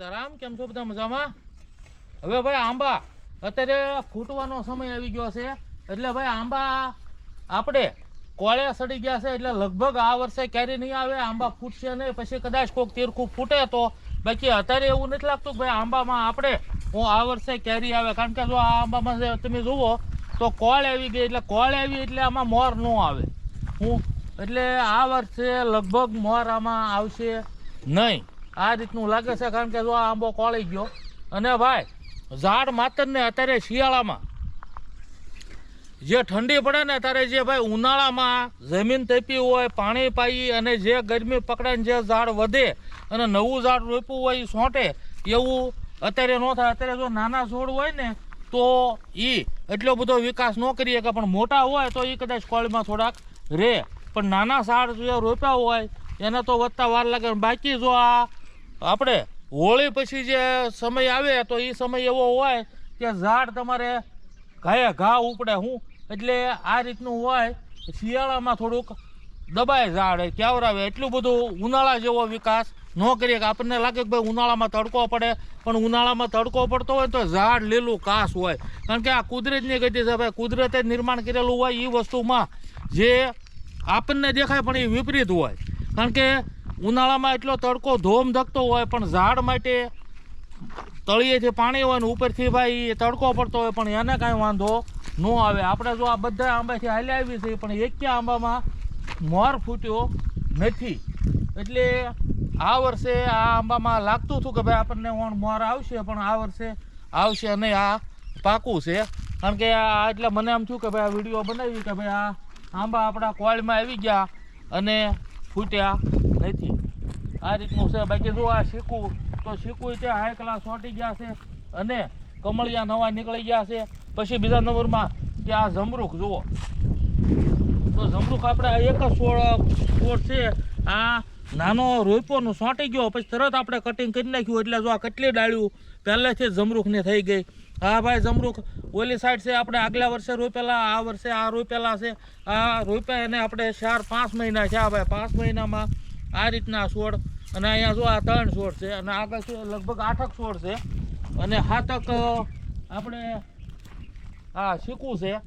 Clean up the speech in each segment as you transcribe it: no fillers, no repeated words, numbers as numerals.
સીતારામ, કેમ છો બધા મજામાં? હવે ભાઈ આંબા અત્યારે ફૂટવાનો સમય આવી ગયો છે, એટલે ભાઈ આંબા આપણે કોળે સડી ગયા છે, એટલે લગભગ આ વર્ષે કેરી નહીં આવે, આંબા ફૂટશે નહીં, પછી કદાચ કોઈક તીરખું ફૂટે તો, બાકી અત્યારે એવું નથી લાગતું કે ભાઈ આંબામાં આપણે આ વર્ષે કેરી આવે, કારણ કે જો આ આંબામાં તમે જુઓ તો કોળ આવી ગઈ, એટલે કોળ આવી એટલે આમાં મોર ન આવે. એટલે આ વર્ષે લગભગ મોર આમાં આવશે નહીં, આ રીતનું લાગે છે, કારણ કે જો આ આંબો કોળી ગયો. અને ભાઈ ઝાડ માત્ર ને અત્યારે શિયાળામાં જે ઠંડી પડે ને ત્યારે જે ભાઈ ઉનાળામાં જમીન તપી હોય, પાણી પાઈ અને જે ગરમી પકડાઈને જે ઝાડ વધે અને નવું ઝાડ રોપ્યું હોય એ સોંટે, એવું અત્યારે ન થાય. અત્યારે જો નાના છોડ હોય ને તો એ એટલો બધો વિકાસ ન કરી શકે, પણ મોટા હોય તો એ કદાચ કોળીમાં થોડાક રહે, પણ નાના ઝાડ જે રોપ્યા હોય એને તો વધતા વાર લાગે. બાકી જો આ આપણે હોળી પછી જે સમય આવે તો એ સમય એવો હોય કે ઝાડ તમારે ઘાએ ઘા ઉપડે. એટલે આ રીતનું હોય. શિયાળામાં થોડુંક દબાય ઝાડ, ક્યાવરાવે, એટલું બધું ઉનાળા જેવો વિકાસ ન કરીએ કે આપણને લાગે કે ભાઈ ઉનાળામાં તડકો પડે, પણ ઉનાળામાં તડકો પડતો હોય તો ઝાડ લીલું કાસ હોય, કારણ કે આ કુદરતની ગતિ છે ભાઈ, કુદરતે નિર્માણ કરેલું હોય એ વસ્તુમાં જે આપણને દેખાય પણ એ વિપરીત હોય, કારણ કે ઉનાળામાં એટલો તડકો ધોમ ધકતો હોય પણ ઝાડ માટે તળિયેથી પાણી હોય ને ઉપરથી ભાઈ તડકો પડતો હોય પણ એને કાંઈ વાંધો ન આવે. આપણે જો આ બધા આંબાથી હાલ્યા આવી છે પણ એક આંબામાં મોર ફૂટ્યો નથી, એટલે આ વર્ષે આ આંબામાં લાગતું હતું કે ભાઈ આપણને મોર આવશે, પણ આ વર્ષે આવશે નહીં, આ પાકું છે. કારણ કે આ એટલે મને એમ થયું કે ભાઈ આ વિડીયો બનાવી કે ભાઈ આ આંબા આપણા કોળમાં આવી ગયા અને ફૂટ્યા નથી, આ રીતનું છે. બાકી જો આ શીકું તો શીકું તે હાઈ ક્લાસ સોટી ગયા છે અને કમળિયા નવા નીકળી ગયા છે. પછી બીજા નંબરમાં કે આ જમરૂખ જુઓ, તો જમરૂખ આપણે એક જ છોડ છે, આ નાનો રોયપોનું સોંટી ગયો પછી તરત આપણે કટિંગ કરી નાખ્યું, એટલે જો આ કેટલી ડાળ્યું પહેલેથી જ જમરૂખની થઈ ગઈ. હા ભાઈ જમરૂખ ઓલી સાઈડ છે, આપણે આગલા વર્ષે રોપેલા, આ વર્ષે આ રોપેલા છે, આ રોપ્યા એને આપણે 4-5 મહિના થયા ભાઈ, 5 મહિનામાં આ રીતના છોડ. અને અહીંયા જો આ 3 છોડ છે અને આગળ છે લગભગ 8 છોડ છે અને 7 આપણે આ શીકું છે.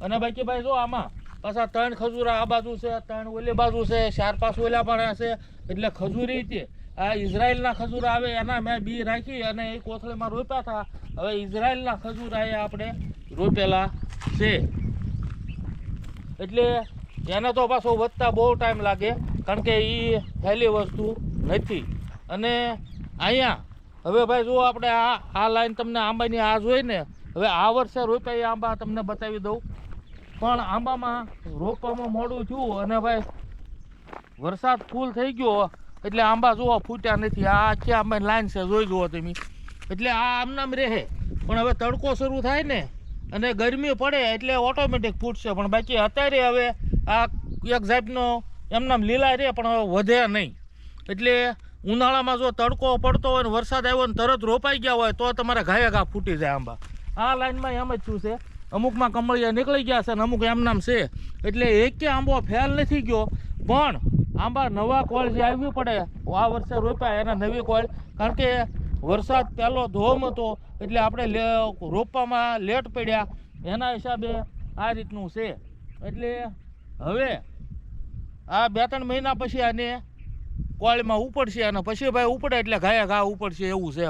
અને બાકી ભાઈ જો આમાં પાછા 3 ખજૂરા આ બાજુ છે, 3 ઓલી બાજુ છે, 4-5 ઓલા પણ છે, એટલે ખજૂરી છે. આ ઇઝરાયલના ખજૂર આવે એના મેં બી રાખી અને એ કોથળીમાં રોપ્યા હતા. હવે ઇઝરાયલના ખજૂર એ આપણે રોપેલા છે, એટલે એને તો પાછો વધતા બહુ ટાઈમ લાગે, કારણ કે એ પહેલી વસ્તુ નથી. અને અહીંયા હવે ભાઈ જો આપણે આ લાઈન તમને આંબાની આ જોઈ ને, હવે આ વર્ષે રોપ્યા એ આંબા તમને બતાવી દઉં, પણ આંબામાં રોપવામાં મોડું થયું અને ભાઈ વરસાદ ફૂલ થઈ ગયો એટલે આંબા જુઓ ફૂટ્યા નથી. આ આખી આંબાની લાઈન છે, જોઈ જુઓ તમે, એટલે આ આમનામ રહે. પણ હવે તડકો શરૂ થાય ને અને ગરમી પડે એટલે ઓટોમેટિક ફૂટશે, પણ બાકી અત્યારે હવે આ એક જાતનો એમનામ લીલા રહે પણ હવે વધે નહીં. એટલે ઉનાળામાં જો તડકો પડતો હોય ને વરસાદ આવ્યો ને તરત રોપાઈ ગયા હોય તો તમારે ઘાએ ઘા ફૂટી જાય આંબા. આ લાઈનમાં એમ જ થયું છે, અમુકમાં કમળિયા નીકળી ગયા છે અને અમુક એમનામ છે, એટલે એક કે આંબો ફેલ નથી ગયો, પણ આંબા નવા કોળ જે આવવી પડે આ વર્ષે રોપ્યા એના નવી કોળ, કારણ કે વરસાદ પહેલો ધોમ હતો એટલે આપણે રોપવામાં લેટ પડ્યા, એના હિસાબે આ રીતનું છે. એટલે હવે આ 2-3 મહિના પછી આને કોળમાં ઉપડશે અને પછી ભાઈ ઉપડે એટલે ઘાએ ઘા ઉપડશે એવું છે.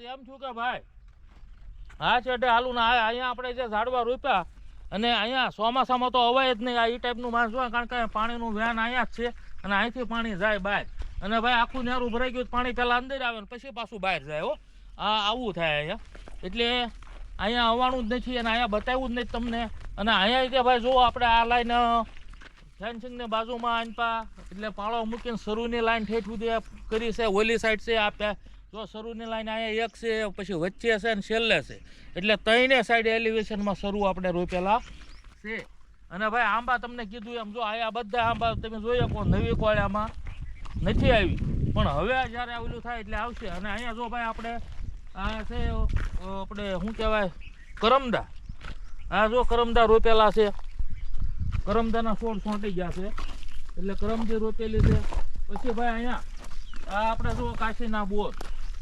એમ થયું કે ભાઈ આ છેડે હાલું ને અહીંયા આપણે જે ઝાડવા રોપ્યા અને અહીંયા ચોમાસામાં તો અવાય જ નહીં, આ એ ટાઈપનું માણસ હોય, કારણ કે પાણીનું વ્યાન અહીંયા જ છે અને અહીંથી પાણી જાય બહાર, અને ભાઈ આખું નેરું ભરાઈ ગયું પાણી પહેલાં અંદર આવે ને પછી પાછું બહાર જાય. આવું થાય અહીંયા, એટલે અહીંયા આવવાનું જ નથી અને અહીંયા બતાવ્યું જ નથી તમને. અને અહીંયા કે ભાઈ જુઓ આપણે આ લાઈન ફેન્સિંગની બાજુમાં આનપા એટલે પાળો મૂકીને શરૂની લાઈન ઠેઠ સુધી કરી છે, ઓલી સાઈડ છે આ જો શરૂની લાઈન અહીંયા એક છે, પછી વચ્ચે છે અને છેલ્લે છે, એટલે 3 સાઈડ એલિવેશનમાં શરૂ આપણે રોપેલા છે. અને ભાઈ આંબા તમને કીધું એમ જો આ બધા આંબા તમે જોઈ શકો નવી કોળિયામાં નથી આવી, પણ હવે જ્યારે આવેલું થાય એટલે આવશે. અને અહીંયા જો ભાઈ આપણે આ છે આપણે શું કહેવાય કરમદા, આ જો કરમદા રોપેલા છે, કરમદાના છોડ છોંટી ગયા છે એટલે કરમદી રોપેલી છે. પછી ભાઈ અહીંયા આ આપણે જો કાશીના બોર,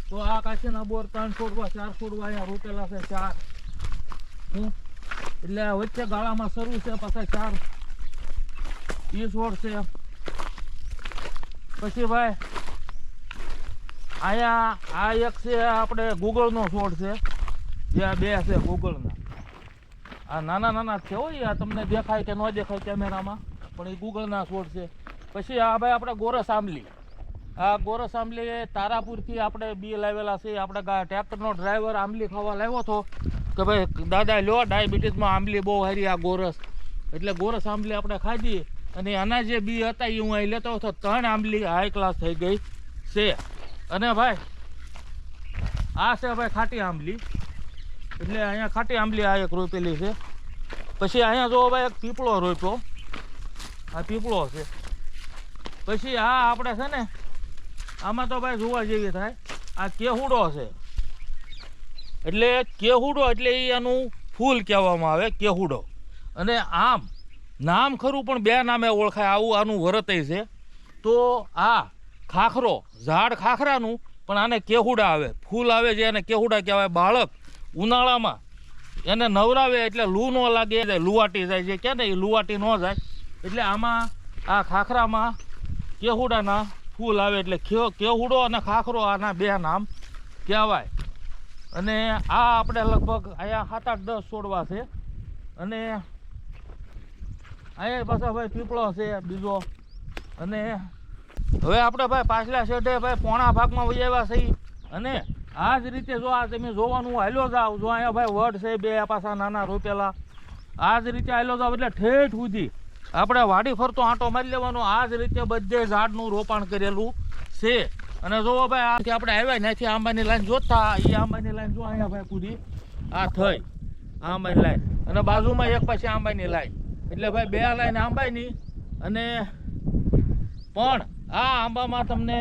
તો આ કાશીના બોર 3 છોડવા 4 છોડવા અહીંયા રોપેલા છે 4 એટલે વચ્ચે ગાળામાં શરૂ છે પાછા 4 એ છોડ છે. પછી ભાઈ અહીંયા આ એક છે આપણે ગુગળનો છોડ છે, જે આ 2 છે ગુગળના. આ નાના નાના છે હોય, આ તમને દેખાય કે ન દેખાય કેમેરામાં, પણ એ ગુગળના છોડ છે. પછી આ ભાઈ આપણે ગોરસ આંબલી, આ ગોરસ આંબલી તારાપુરથી આપણે બી લાવેલા છે. આપણે ટ્રેક્ટરનો ડ્રાઈવર આંબલી ખાવા લાવ્યો હતો કે ભાઈ દાદા લો ડાયાબિટીસમાં આંબલી બહુ સારી આ ગોરસ, એટલે ગોરસ આંબલી આપણે ખાધી. અને આના જે બી હતા એ હું અહીં લેતો હતો, 3 આંબલી હાઈ ક્લાસ થઈ ગઈ છે. અને ભાઈ આ છે ભાઈ ખાટી આંબલી, એટલે અહીંયા ખાટી આંબલી આ એક રોપેલી છે. પછી અહીંયા જો ભાઈ એક પીપળો રોપ્યો, આ પીપળો છે. પછી આ આપણે છે ને આમાં તો ભાઈ જોવા જેવી થાય, આ કેહુડો છે. એટલે કેહુડો એટલે એનું ફૂલ કહેવામાં આવે કેહુડો. અને આમ નામ ખરું પણ 2 નામે ઓળખાય, આવું આનું વરતય છે. તો આ ખાખરો, ઝાડ ખાખરાનું, પણ આને કેહુડા આવે, ફૂલ આવે જે એને કેહુડા કહેવાય. બાળક ઉનાળામાં એને નવરાવે એટલે લૂ ન લાગે, લુવાટી જાય છે કે ને એ લુવાટી ન જાય, એટલે આમાં આ ખાખરામાં કેહુડાના ફૂલ આવે. એટલે કેહુડો અને ખાખરો આના 2 નામ કહેવાય. અને આ આપણે લગભગ અહીંયા 7-8-10 છોડવા છે. અને અહીંયા પાછા ભાઈ પીપળો છે બીજો. અને હવે આપણે ભાઈ પાછલા શેઢે ભાઈ પોણા ભાગમાં વૈયાવ્યા છીએ. અને આ જ રીતે જો આ તમે જોવાનું હાલ્યો જાવ, જો અહીંયા ભાઈ વડ છે 2 પાછા નાના રોપેલા, આ જ રીતે હાલ્યો જાવ એટલે ઠેઠ સુધી આપણે વાડી ફરતો આંટો મારી લેવાનો. આ જ રીતે બધે ઝાડનું રોપાણ કરેલું છે. અને જોવો ભાઈ આથી આપણે આવ્યા ત્યાંથી આંબાની લાઈન જોતા, એ આંબાની લાઈન જો અહીંયા ભાઈ પૂરી આ થઈ આંબાની લાઈન, અને બાજુમાં એક પછી આંબાની લાઈન, એટલે ભાઈ 2 લાઈન આંબાની. અને પણ આ આંબામાં તમને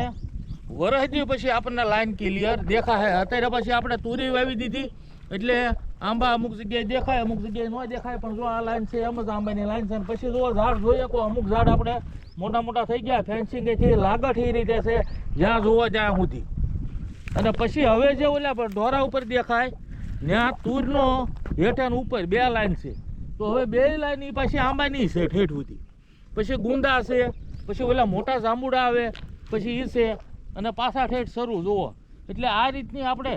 વરસથી પછી આપણને લાઈન ક્લિયર દેખાય. અત્યારે પછી આપણે તુરી વાવી દીધી એટલે આંબા અમુક જગ્યાએ દેખાય, અમુક જગ્યાએ ન દેખાય. પણ જો આ લાઈન છે એમ જ આંબાની લાઈન છે. પછી જો ઝાડ જોઈએ તો અમુક ઝાડ આપણે મોટા મોટા થઈ ગયા, ફેન્સિંગથી લાગઠ એ રીતે છે જ્યાં જોવો ત્યાં સુધી. અને પછી હવે જે ઓલા પર ઢોરા ઉપર દેખાય ત્યાં તુરનો હેઠે ઉપર 2 લાઈન છે. તો હવે 2 લાઈન એ પાછી આંબાની છે ઠેઠ સુધી. પછી ગુંદા છે, પછી ઓલા મોટા જાંબુડા આવે, પછી એ છે, અને પાછા ઠેઠ શરૂ જુઓ. એટલે આ રીતની આપણે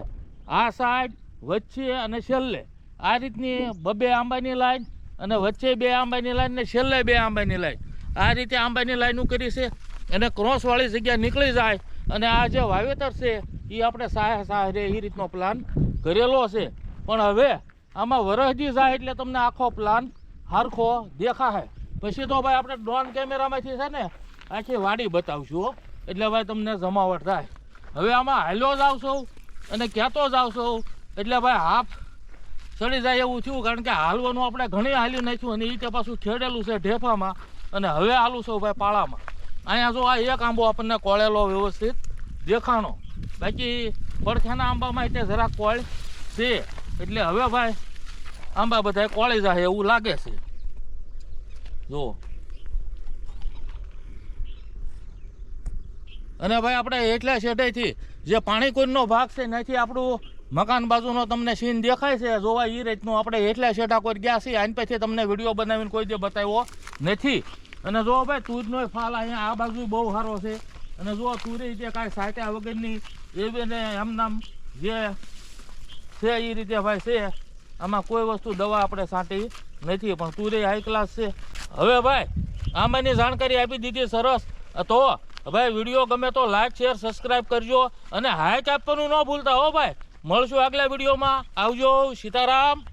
આ સાઈડ વચ્ચે અને છેલ્લે આ રીતની 2 આંબાની લાઈન, અને વચ્ચે 2 આંબાની લાઈન ને છેલ્લે 2 આંબાની લાઈન, આ રીતે આંબાની લાઈનો કરી છે. અને ક્રોસવાળી જગ્યા નીકળી જાય. અને આ જે વાવેતર છે એ આપણે સાહે રે એ રીતનો પ્લાન કરેલો છે. પણ હવે આમાં વરસદી જાય એટલે તમને આખો પ્લાન સરખો દેખાય. પછી તો ભાઈ આપણે ડ્રોન કેમેરામાંથી છે ને આખી વાડી બતાવશું, એટલે ભાઈ તમને જમાવટ થાય. હવે આમાં હાલ્યો જ આવશો અને કહેતો જ આવશો એટલે ભાઈ હાફ ચડી જાય એવું થયું, કારણ કે હાલવાનું આપણે ઘણી હાલી નાખ્યું. અને એ રીતે પાછું ખેડેલું છે ઢેફામાં, અને હવે હાલું છું ભાઈ પાળામાં. અહીંયા જો આ એક આંબો આપણને કોળેલો વ્યવસ્થિત દેખાણો, બાકી પડખાના આંબામાં તે જરાક કોળ છે. એટલે હવે ભાઈ આંબા બધા કોળી જાય એવું લાગે છે. જો અને ભાઈ આપણે એટલા શેઢેથી જે પાણીકોઈનો ભાગ છે ત્યાંથી આપણું મકાન બાજુનો તમને સીન દેખાય છે. જોવા એ રીતનું આપણે એટલા શેઢા કોઈ ગયા છીએ. આની પછી તમને વિડીયો બનાવીને કોઈ દે બતાવ્યો નથી. અને જો ભાઈ તુરનો ફાલ અહીંયા આ બાજુ બહુ સારો છે. અને જો તુરી જે કાંઈ સાટ્યા વગરની એવી ને એમ નામ જે છે એ રીતે ભાઈ છે. આમાં કોઈ વસ્તુ દવા આપણે છાંટી નથી, પણ તુરી હાઈ ક્લાસ છે. હવે ભાઈ આમાંની જાણકારી આપી દીધી સરસ. તો ભાઈ વિડીયો ગમે તો લાઈક શેર સબસ્ક્રાઈબ કરજો, અને હાઈક આપવાનું ન ભૂલતા હો ભાઈ. મળશું આગલા વિડીયોમાં. આવજો. સીતારામ.